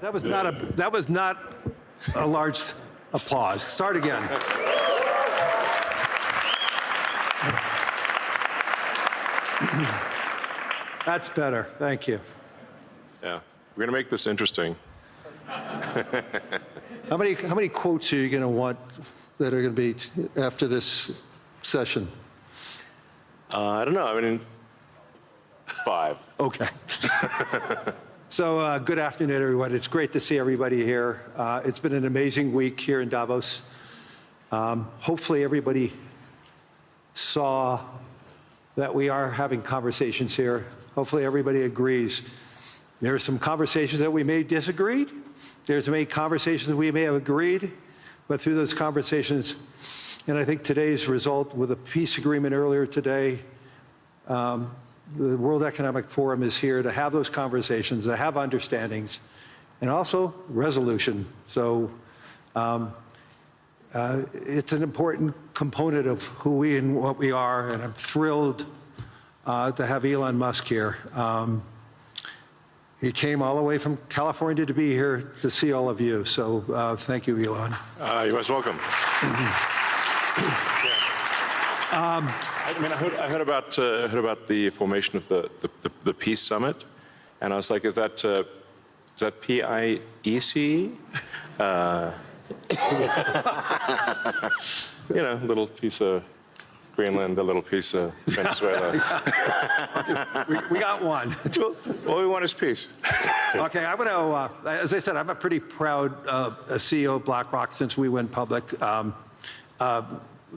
That was not a large applause. Start again. That's better. Thank you. Yeah, we're going to make this interesting. How many quotes are you going to want that are going to be after this session? I don't know. I mean, 5. Okay. So good afternoon, everyone. It's great to see everybody here. It's been an amazing week here in Davos. Hopefully everybody saw that we are having conversations here. Hopefully everybody agrees. There are some conversations that we may disagree. There's many conversations that we may have agreed, but through those conversations, and I think today's result with a peace agreement earlier today, the World Economic Forum is here to have those conversations, to have understandings, and also resolution. So it's an important component of who we and what we are, and I'm thrilled to have Elon Musk here. He came all the way from California to be here to see all of you. So thank you, Elon. You're most welcome. I heard about the formation of the Peace Summit, and I was like, is that P-I-E-C? You know, a little piece of Greenland, a little piece of Venezuela. We got one. All we want is peace. Okay, I'm going to, as I said, I'm a pretty proud CEO of BlackRock since we went public.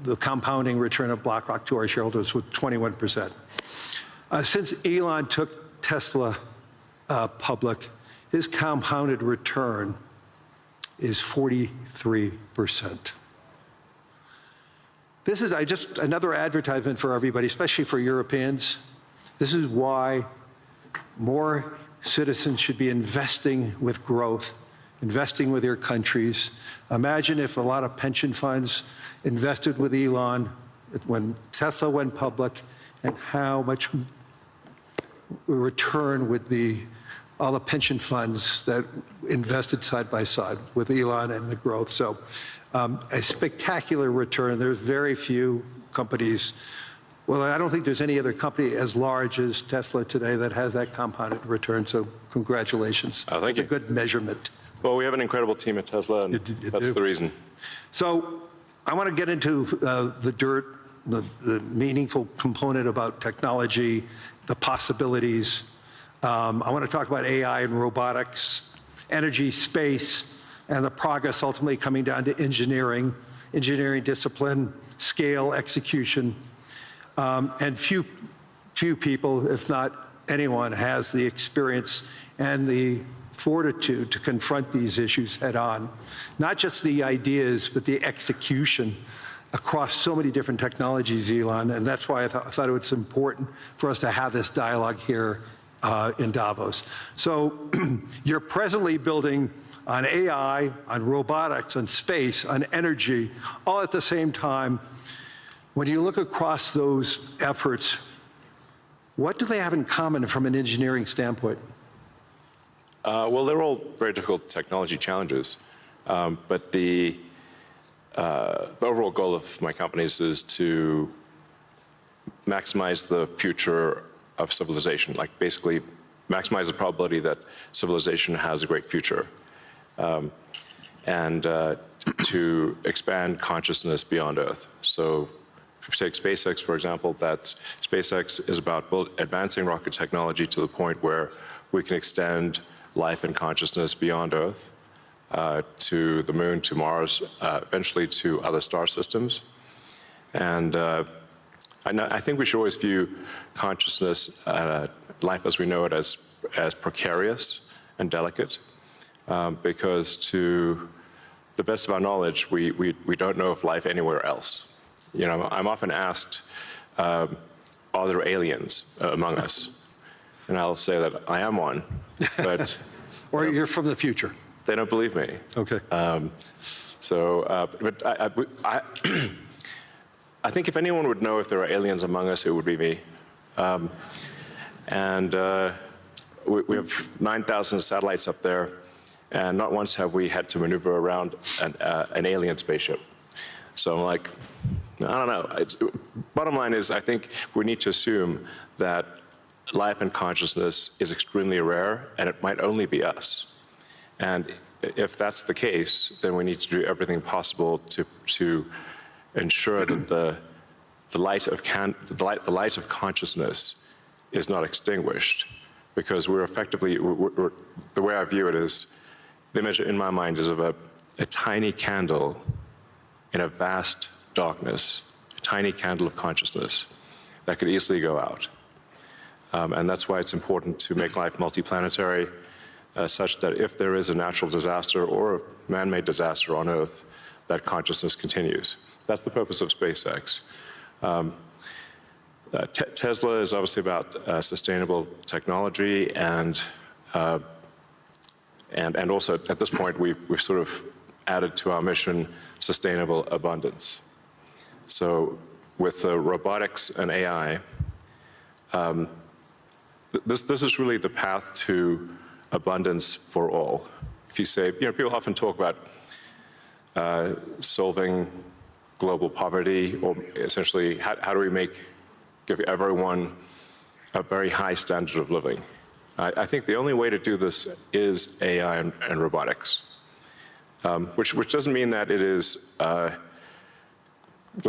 The compounding return of BlackRock to our shareholders was 21%. Since Elon took Tesla public, his compounded return is 43%. This is just another advertisement for everybody, especially for Europeans. This is why more citizens should be investing with growth, investing with their countries. Imagine if a lot of pension funds invested with Elon when Tesla went public, and how much return would all the pension funds that invested side by side with Elon and the growth. So a spectacular return. There's very few companies. Well, I don't think there's any other company as large as Tesla today that has that compounded return. So congratulations. Oh, thank you. It's a good measurement. Well, we have an incredible team at Tesla, and that's the reason. So I want to get into the dirt, the meaningful component about technology, the possibilities. I want to talk about AI and robotics, energy, space, and the progress ultimately coming down to engineering discipline, scale, execution. And few people, if not anyone, has the experience and the fortitude to confront these issues head on. Not just the ideas, but the execution across so many different technologies, Elon, and that's why I thought it was important for us to have this dialogue here in Davos. So you're presently building on AI, on robotics, on space, on energy, all at the same time. When you look across those efforts, what do they have in common from an engineering standpoint? Well, they're all very difficult technology challenges, but the overall goal of my companies is to maximize the future of civilization, like basically maximize the probability that civilization has a great future, and to expand consciousness beyond Earth. So if you take SpaceX, for example, that SpaceX is about advancing rocket technology to the point where we can extend life and consciousness beyond Earth, to the moon, to Mars, eventually to other star systems. And I think we should always view consciousness, life as we know it, as precarious and delicate, because to the best of our knowledge, we don't know of life anywhere else. You know, I'm often asked, are there aliens among us? And I'll say that I am one, but... Or you're from the future. They don't believe me. Okay. But I think if anyone would know if there are aliens among us, it would be me. We have 9,000 satellites up there, and not once have we had to maneuver around an alien spaceship. So I'm like, I don't know. Bottom line is, I think we need to assume that life and consciousness is extremely rare, and it might only be us. And if that's the case, then we need to do everything possible to ensure that the light of consciousness is not extinguished, because we're effectively, the way I view it is, the image in my mind is of a tiny candle in a vast darkness, a tiny candle of consciousness that could easily go out. And that's why it's important to make life multiplanetary, such that if there is a natural disaster or a man-made disaster on Earth, that consciousness continues. That's the purpose of SpaceX. Tesla is obviously about sustainable technology, and also at this point we've sort of added to our mission sustainable abundance. So with robotics and AI, this is really the path to abundance for all. If you say, people often talk about solving global poverty, or essentially how do we give everyone a very high standard of living. I think the only way to do this is AI and robotics, which doesn't mean that it is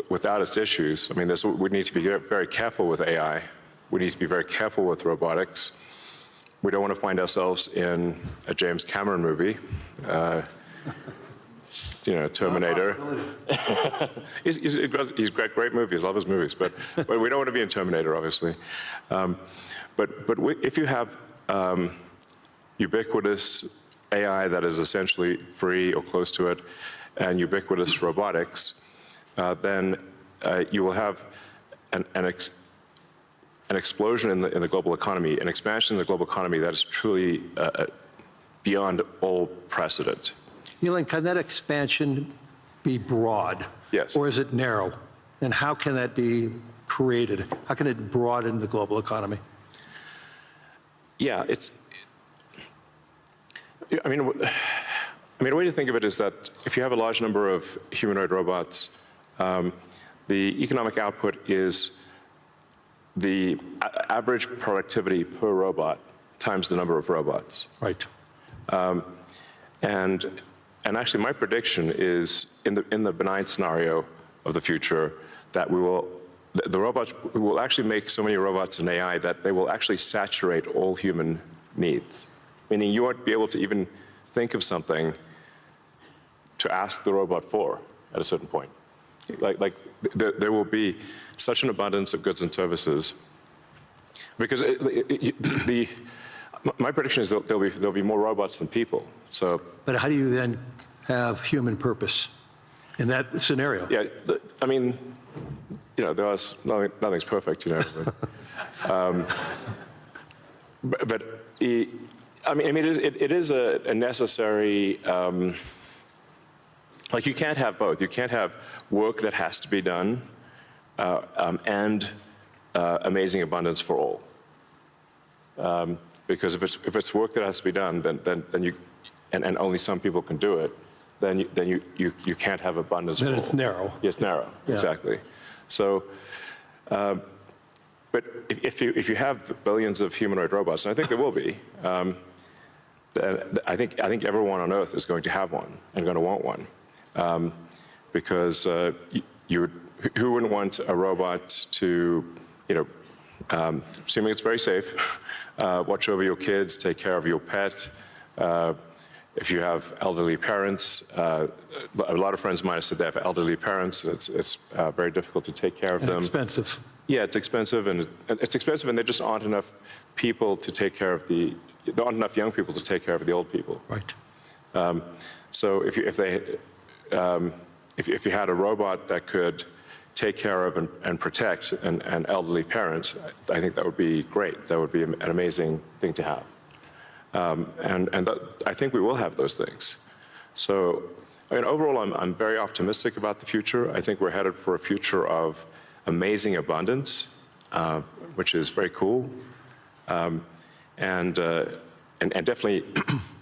without its issues. I mean, we need to be very careful with AI. We need to be very careful with robotics. We don't want to find ourselves in a James Cameron movie, Terminator. He's great movies, love his movies, but we don't want to be in Terminator, obviously. But if you have ubiquitous AI that is essentially free or close to it, and ubiquitous robotics, then you will have an explosion in the global economy, an expansion in the global economy that is truly beyond all precedent. Elon, can that expansion be broad? Yes. Or is it narrow? And how can that be created? How can it broaden the global economy? Yeah, I mean, the way to think of it is that if you have a large number of humanoid robots, the economic output is the average productivity per robot times the number of robots. Right. And actually, my prediction is in the benign scenario of the future that the robots will actually make so many robots and AI that they will actually saturate all human needs. Meaning you won't be able to even think of something to ask the robot for at a certain point. There will be such an abundance of goods and services, because my prediction is that there'll be more robots than people. So, but how do you then have human purpose in that scenario? Yeah, I mean, nothing's perfect, but I mean, it is a necessary. You can't have both. You can't have work that has to be done and amazing abundance for all. Because if it's work that has to be done, then you, and only some people can do it, then you can't have abundance. Then it's narrow. Yeah, it's narrow. Yeah. Exactly. So, but if you have billions of humanoid robots, and I think there will be, I think everyone on Earth is going to have one and going to want one. Because who wouldn't want a robot to, assuming it's very safe, watch over your kids, take care of your pet. If you have elderly parents, a lot of friends of mine have said they have elderly parents. It's very difficult to take care of them. Expensive. Yeah, it's expensive, and there just aren't enough people to take care of there aren't enough young people to take care of the old people. Right. So if you had a robot that could take care of and protect an elderly parent, I think that would be great. That would be an amazing thing to have. I think we will have those things. So, I mean, overall, I'm very optimistic about the future. I think we're headed for a future of amazing abundance, which is very cool, and definitely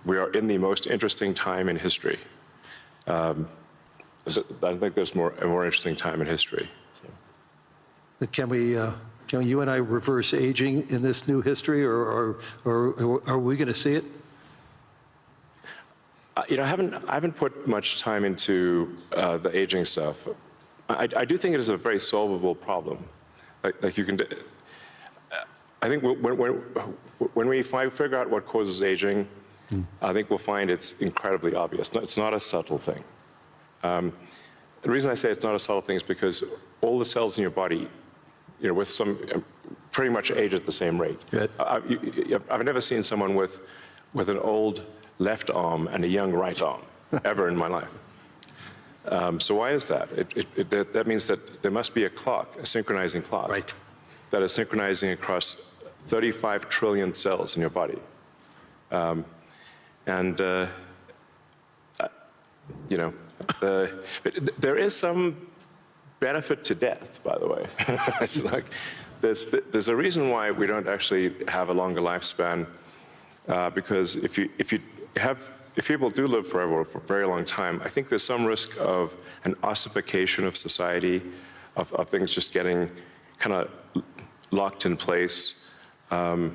we are in the most interesting time in history. I don't think there's a more interesting time in history. So. Can you and I reverse aging in this new history, or are we going to see it? I haven't put much time into the aging stuff. I do think it is a very solvable problem. Like you can. I think when we figure out what causes aging, I think we'll find it's incredibly obvious. It's not a subtle thing. The reason I say it's not a subtle thing is because all the cells in your body, with some pretty much age at the same rate. Good. I've never seen someone with an old left arm and a young right arm ever in my life. So why is that? That means that there must be a clock, a synchronizing clock, Right. that is synchronizing across 35 trillion cells in your body. There is some benefit to death, by the way. It's like there's a reason why we don't actually have a longer lifespan, because if people do live forever for a very long time, I think there's some risk of an ossification of society, of things just getting kind of locked in place, it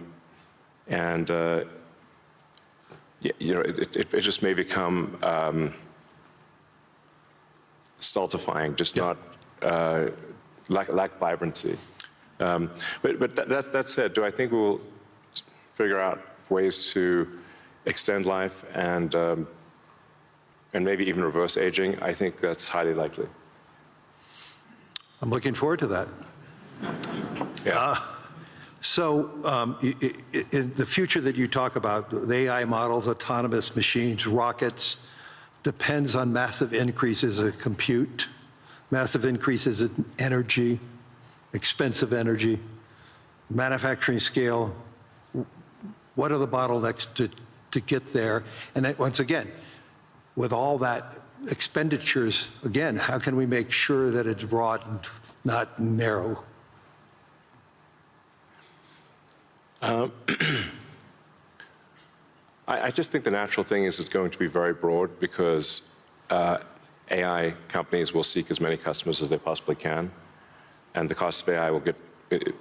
just may become stultifying, just not lack vibrancy. But that said, do I think we'll figure out ways to extend life and maybe even reverse aging? I think that's highly likely. I'm looking forward to that. Yeah. In the future that you talk about, the AI models, autonomous machines, rockets, depends on massive increases in compute, massive increases in energy, expensive energy, manufacturing scale. What are the bottlenecks to get there? And then, once again, with all that expenditures, again, how can we make sure that it's broad and not narrow? I just think the natural thing is it's going to be very broad, because AI companies will seek as many customers as they possibly can, and the cost of AI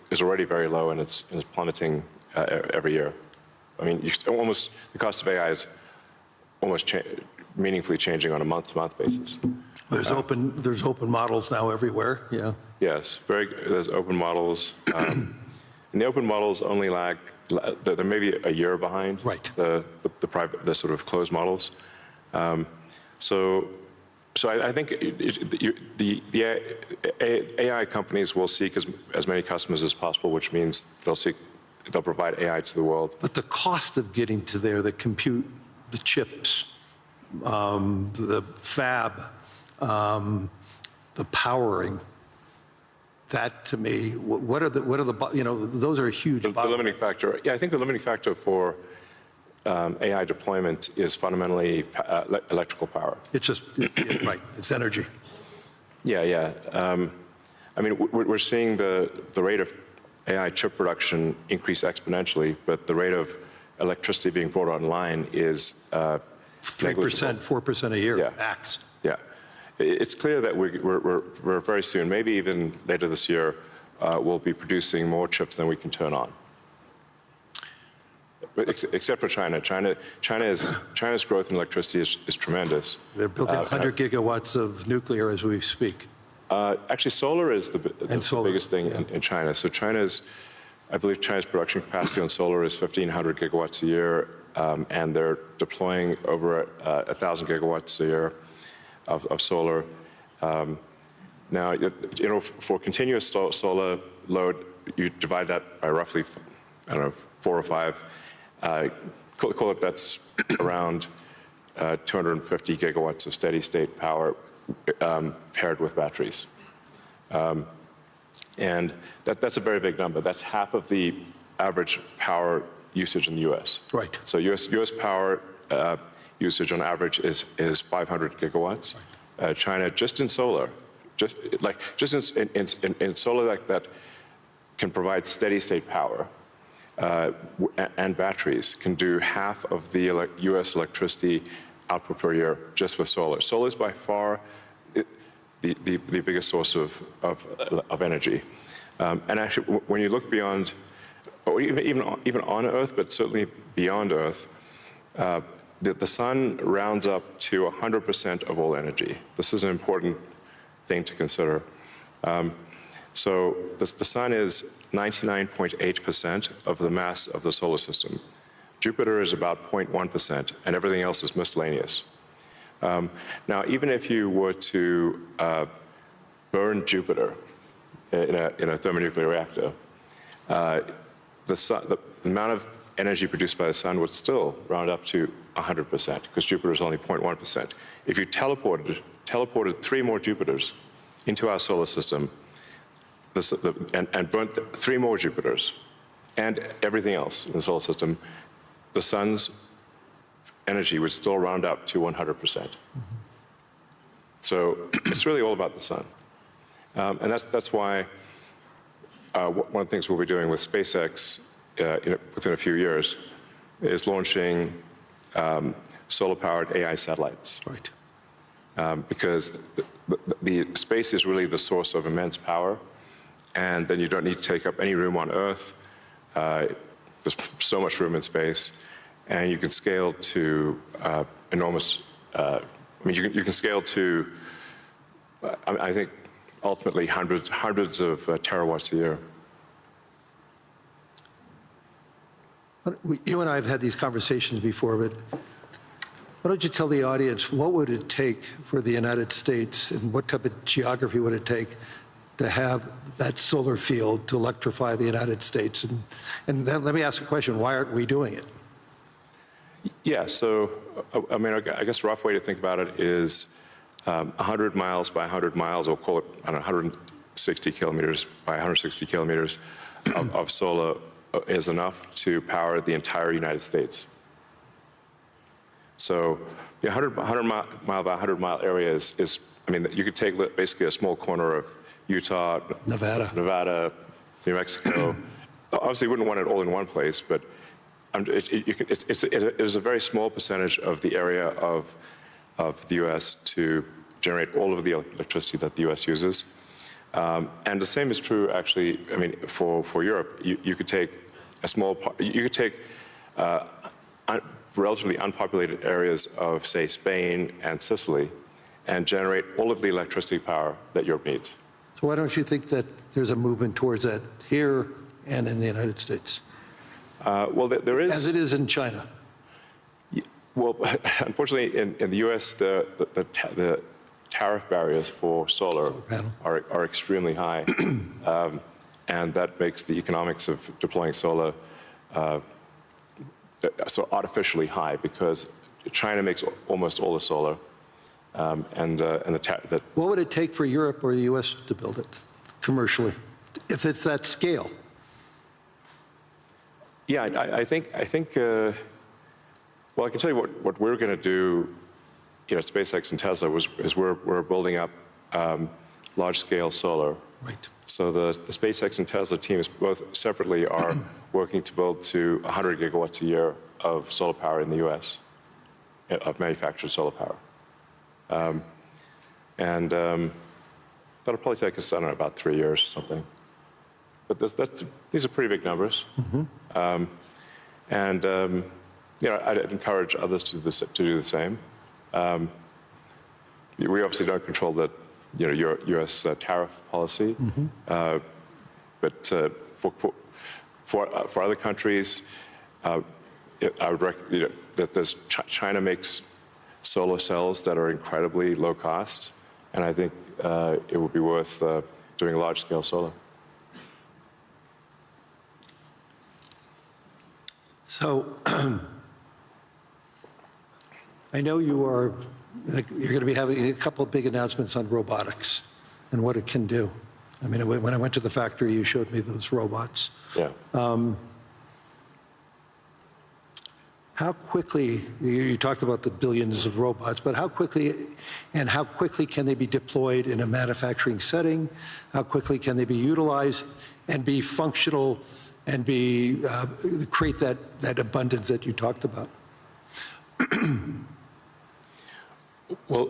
is already very low, and it's plummeting every year. I mean, the cost of AI is almost meaningfully changing on a month-to-month basis. There's open models now everywhere. Yeah. Yes, there's open models. And the open models only lag, they're maybe a year behind. Right. The sort of closed models. So I think the AI companies will seek as many customers as possible, which means they'll provide AI to the world. But the cost of getting to there, the compute, the chips, the fab, the powering, that to me, what are the those are huge. The limiting factor, yeah, I think the limiting factor for AI deployment is fundamentally electrical power. It's just, right, it's energy. Yeah. I mean, we're seeing the rate of AI chip production increase exponentially, but the rate of electricity being brought online is 3%, 4% a year, yeah. max. Yeah. It's clear that we're very soon, maybe even later this year, we'll be producing more chips than we can turn on. But except for China. China's growth in electricity is tremendous. They're building 100 gigawatts of nuclear as we speak. Actually, solar is the biggest thing yeah. in China. So I believe China's production capacity on solar is 1,500 gigawatts a year, and they're deploying over 1,000 gigawatts a year of solar. Now, for continuous solar load, you divide that by roughly, 4 or 5. Call it that's around 250 gigawatts of steady state power paired with batteries. And that's a very big number. That's half of the average power usage in the U.S. Right. So U.S. power usage on average is 500 gigawatts. Right. China, just in solar, in solar that can provide steady state power, and batteries can do half of the U.S. electricity output per year just with solar. Solar is by far the biggest source of energy. And actually, when you look beyond, or even on Earth, but certainly beyond Earth, the sun rounds up to 100% of all energy. This is an important thing to consider. So the sun is 99.8% of the mass of the solar system. Jupiter is about 0.1%, and everything else is miscellaneous. Now, even if you were to burn Jupiter in a thermonuclear reactor, the amount of energy produced by the sun would still round up to 100%, because Jupiter is only 0.1%. If teleported 3 more Jupiters into our solar system, and burnt 3 more Jupiters, and everything else in the solar system, the sun's energy would still round up to 100%. So it's really all about the sun. And that's why one of the things we'll be doing with SpaceX within a few years is launching solar-powered AI satellites. Right. Because the space is really the source of immense power, and then you don't need to take up any room on Earth. There's so much room in space, and you can scale to enormous. I mean, you can scale to, I think, ultimately hundreds of terawatts a year. You and I have had these conversations before, but why don't you tell the audience, what would it take for the United States, and what type of geography would it take to have that solar field to electrify the United States? And then let me ask a question, why aren't we doing it? Yeah, so, I mean, I guess a rough way to think about it is 100 miles by 100 miles, or call it, I don't know, 160 kilometers by 160 kilometers of solar is enough to power the entire United States. So the 100 mile by 100 mile area is, I mean, you could take basically a small corner of Utah, Nevada, New Mexico. Obviously, you wouldn't want it all in one place, but it is a very small percentage of the area of the U.S. to generate all of the electricity that the U.S. uses. And the same is true, actually, I mean, for Europe. You could take a small, you could take relatively unpopulated areas of, say, Spain and Sicily, and generate all of the electricity power that Europe needs. So why don't you think that there's a movement towards that here and in the United States? Well, there is. As it is in China. Well, unfortunately, in the U.S., the tariff barriers for solar are extremely high, and that makes the economics of deploying solar so artificially high, because China makes almost all the solar, What would it take for Europe or the U.S. to build it commercially, if it's that scale? Yeah, I think. Well, I can tell you what we're going to do, you know, at SpaceX and Tesla is we're building up large-scale solar. Right. So the SpaceX and Tesla teams both separately are working to build to 100 gigawatts a year of solar power in the U.S., of manufactured solar power. That'll probably take us, I don't know, about 3 years or something. But these are pretty big numbers. Mm-hmm. You know, I'd encourage others to do the same. We obviously don't control the, you know, U.S. Tariff policy, mm-hmm. But for other countries, I would recommend, you know, that China makes solar cells that are incredibly low cost, and I think it would be worth doing large-scale solar. So I know you're going to be having a couple of big announcements on robotics and what it can do. I mean, when I went to the factory, you showed me those robots. Yeah. How quickly, you talked about the billions of robots, but how quickly can they be deployed in a manufacturing setting? How quickly can they be utilized and be functional and create that abundance that you talked about? Well,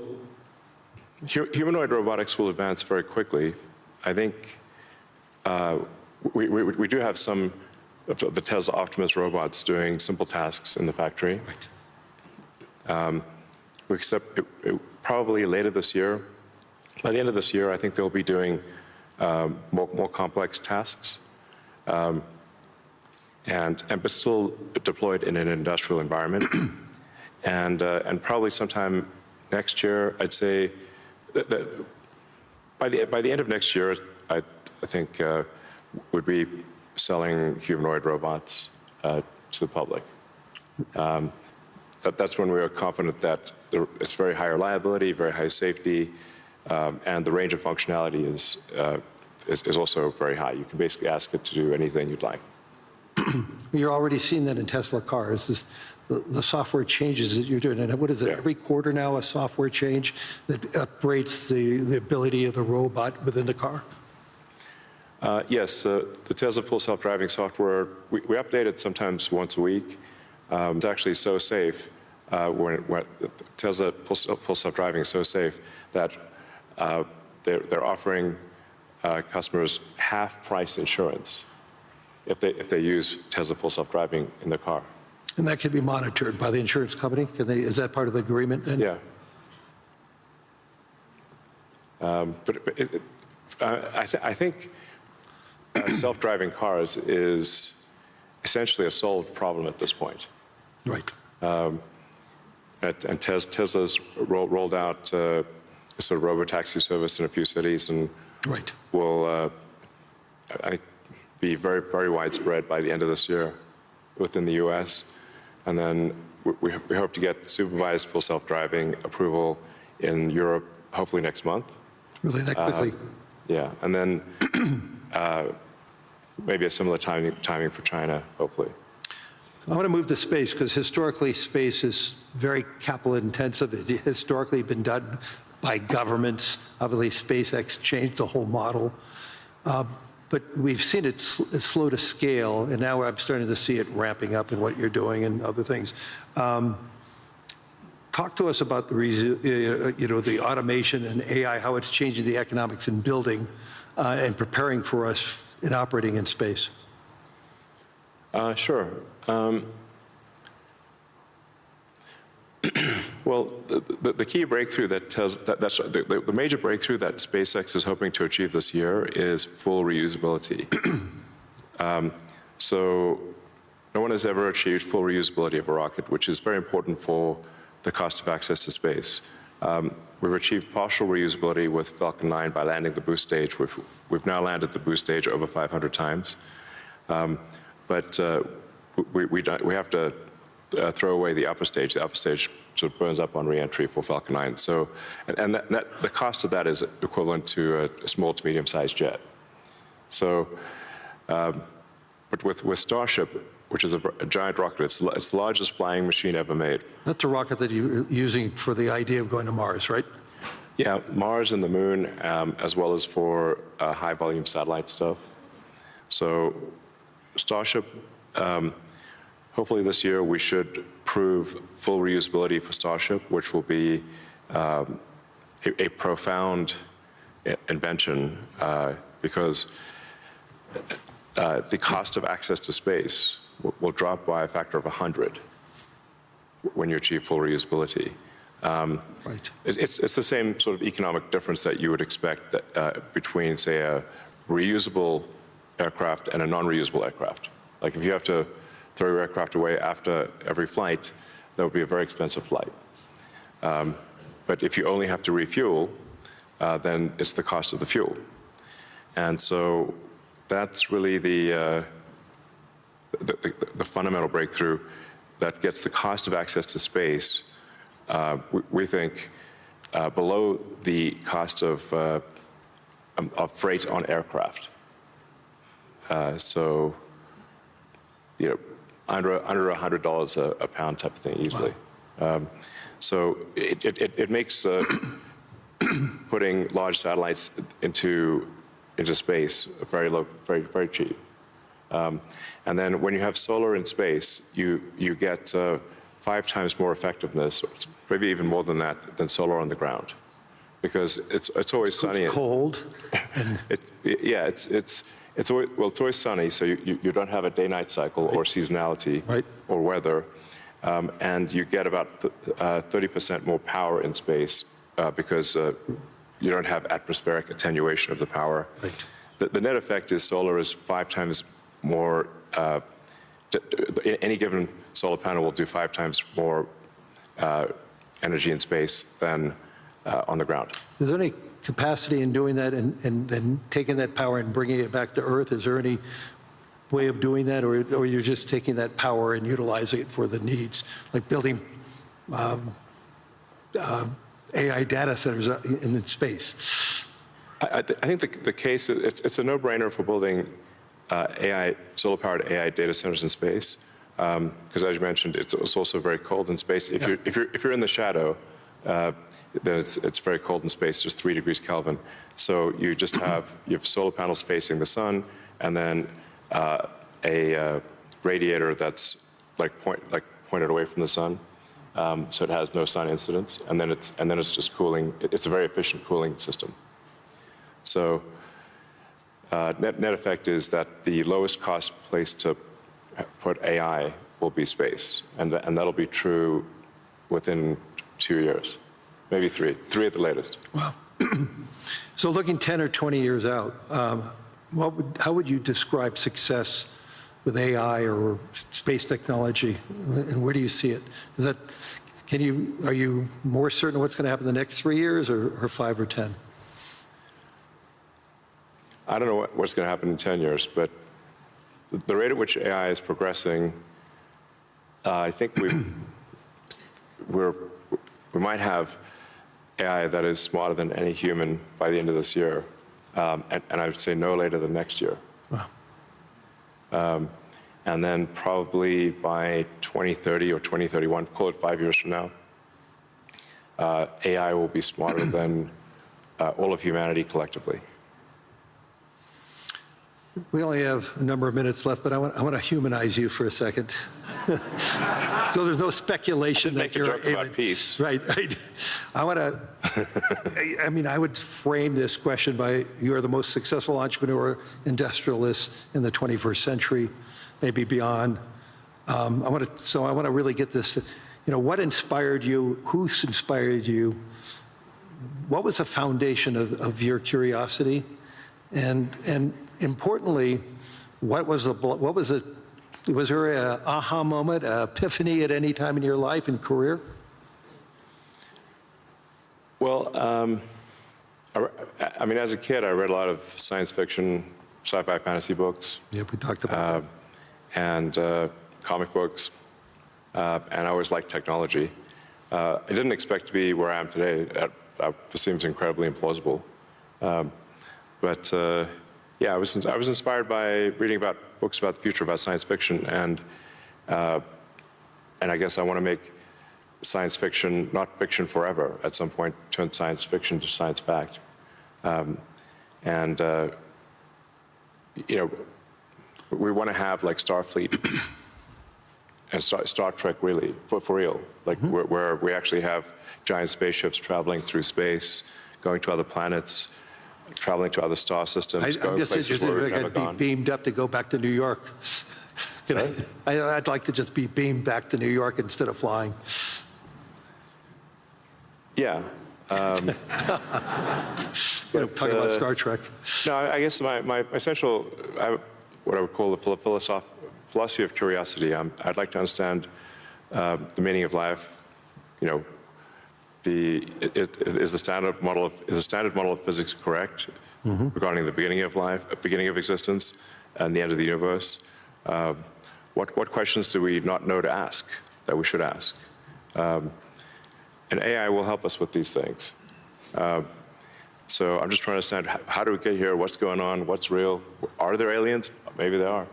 humanoid robotics will advance very quickly. I think we do have some of the Tesla Optimus robots doing simple tasks in the factory. We expect probably later this year. By the end of this year, I think they'll be doing more complex tasks, but still deployed in an industrial environment. And probably sometime next year, I'd say that by the end of next year, I think would be selling humanoid robots to the public. That's when we are confident that it's very high reliability, very high safety, and the range of functionality is also very high. You can basically ask it to do anything you'd like. You're already seeing that in Tesla cars. The software changes that you're doing, and what is it? Yeah. Every quarter now, a software change that upgrades the ability of the robot within the car. Yes, the Tesla full self-driving software, we update it sometimes once a week. It's actually so safe, when Tesla full self-driving is so safe that they're offering customers half-price insurance if they use Tesla full self-driving in their car. And that can be monitored by the insurance company? Is that part of the agreement then? Yeah. I think self-driving cars is essentially a solved problem at this point. Right. And Tesla's rolled out a sort of robo-taxi service in a few cities, and Right. will be very, very widespread by the end of this year within the U.S. And then we hope to get supervised full self-driving approval in Europe, hopefully next month. Really that quickly? Yeah, and then maybe a similar timing for China, hopefully. I want to move to space because historically space is very capital intensive. It historically been done by governments. Obviously SpaceX changed the whole model. But we've seen it slow to scale, and now I'm starting to see it ramping up in what you're doing and other things. Talk to us about the automation and AI, how it's changing the economics in building and preparing for us in operating in space. Sure. Well, the key breakthrough the major breakthrough that SpaceX is hoping to achieve this year is full reusability. So no one has ever achieved full reusability of a rocket, which is very important for the cost of access to space. We've achieved partial reusability with Falcon 9 by landing the boost stage. We've now landed the boost stage over 500 times. But we have to throw away the upper stage. The upper stage sort of burns up on reentry for Falcon 9. So, and the cost of that is equivalent to a small to medium-sized jet. So, but with Starship, which is a giant rocket, it's the largest flying machine ever made. That's a rocket that you're using for the idea of going to Mars, right? Yeah, Mars and the Moon, as well as for high-volume satellite stuff. So, Starship. Hopefully this year we should prove full reusability for Starship, which will be a profound invention because the cost of access to space will drop by a factor of 100 when you achieve full reusability. Right. It's the same sort of economic difference that you would expect between, say, a reusable aircraft and a non-reusable aircraft. Like if you have to throw your aircraft away after every flight, that would be a very expensive flight. But if you only have to refuel, then it's the cost of the fuel. And so that's really the fundamental breakthrough that gets the cost of access to space, we think, below the cost of freight on aircraft. So, you know, under $100 a pound type of thing easily. Wow. So it makes putting large satellites into space very low, very cheap. And then when you have solar in space, you get 5 times more effectiveness, maybe even more than that, than solar on the ground, because it's always sunny. It's cold. It's always sunny, so you don't have a day-night cycle or seasonality or weather, and you get about 30% more power in space because you don't have atmospheric attenuation of the power. Right. The net effect is solar is 5 times more. Any given solar panel will do 5 times more energy in space than on the ground. Is there any capacity in doing that and then taking that power and bringing it back to Earth? Is there any way of doing that, or you're just taking that power and utilizing it for the needs, like building AI data centers in space? I think the case, it's a no-brainer for building solar-powered AI data centers in space, because as you mentioned, it's also very cold in space. If you're in the shadow, then it's very cold in space, just 3 degrees Kelvin. So you just have solar panels facing the sun, and then a radiator that's pointed away from the sun, so it has no sun incidence, and then it's just cooling. It's a very efficient cooling system. So net effect is that the lowest cost place to put AI will be space, and that'll be true within 2 years, maybe 3 at the latest. Wow. So looking 10 or 20 years out, how would you describe success with AI or space technology, and where do you see it? Are you more certain what's going to happen in the next 3 years, or 5 or 10? I don't know what's going to happen in 10 years, but the rate at which AI is progressing, I think we might have AI that is smarter than any human by the end of this year, and I would say no later than next year. Wow. And then probably by 2030 or 2031, call it 5 years from now, AI will be smarter than all of humanity collectively. We only have a number of minutes left, but I want to humanize you for a second. So there's no speculation that you're make a joke about peace. Right. I would frame this question by, you are the most successful entrepreneur, industrialist in the 21st century, maybe beyond. I want to really get this. What inspired you? Who inspired you? What was the foundation of your curiosity? And importantly, was there an aha moment, an epiphany at any time in your life and career? Well, as a kid, I read a lot of science fiction, sci-fi, fantasy books. Yeah, we talked about that. And comic books, and I always liked technology. I didn't expect to be where I am today. This seems incredibly implausible. But I was inspired by reading about books about the future, about science fiction, and I guess I want to make science fiction not fiction forever. At some point, turn science fiction to science fact, we want to have like Starfleet and Star Trek, really, for real, like where we actually have giant spaceships traveling through space, going to other planets, traveling to other star systems. I'm just interested if I could be beamed up to go back to New York. I'd like to just be beamed back to New York instead of flying. Yeah. Talking about Star Trek. No, I guess my essential, what I would call the philosophy of curiosity. I'd like to understand the meaning of life. Is the standard model of physics correct regarding the beginning of life, beginning of existence, and the end of the universe? What questions do we not know to ask that we should ask? And AI will help us with these things. So I'm just trying to understand, how do we get here? What's going on? What's real? Are there aliens? Maybe there are.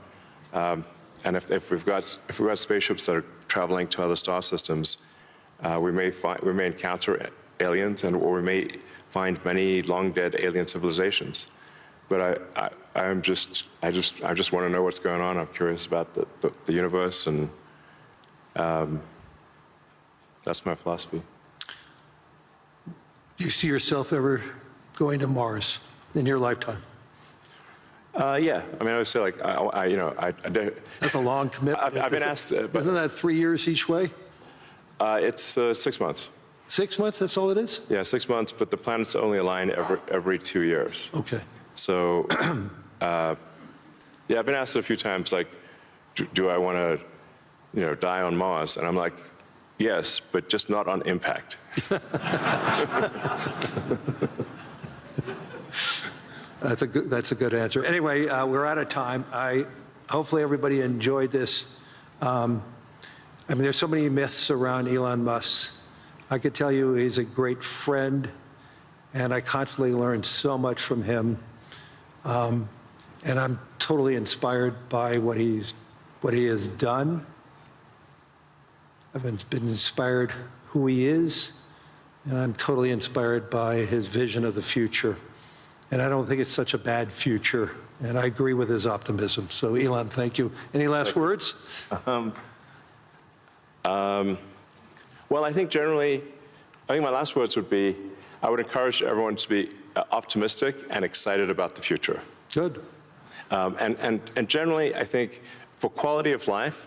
And if we've got spaceships that are traveling to other star systems, we may encounter aliens, or we may find many long dead alien civilizations. But I just want to know what's going on. I'm curious about the universe, and that's my philosophy. Do you see yourself ever going to Mars in your lifetime? Yeah, I mean, I would say like, That's a long commitment. I've been asked. Isn't that 3 years each way? It's 6 months. 6 months, that's all it is? Yeah, 6 months, but the planets only align every 2 years. Okay. So, yeah, I've been asked a few times, like, do I want to, die on Mars? And I'm like, yes, but just not on impact. That's a good answer. Anyway, we're out of time. Hopefully everybody enjoyed this. I mean, there's so many myths around Elon Musk. I could tell you he's a great friend, and I constantly learn so much from him. And I'm totally inspired by what he has done. I've been inspired who he is, and I'm totally inspired by his vision of the future. And I don't think it's such a bad future, and I agree with his optimism. So, Elon, thank you. Any last words? Well, I think my last words would be, I would encourage everyone to be optimistic and excited about the future. Good. And generally, I think for quality of life,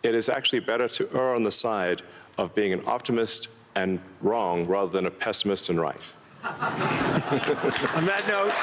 it is actually better to err on the side of being an optimist and wrong rather than a pessimist and right. On that note.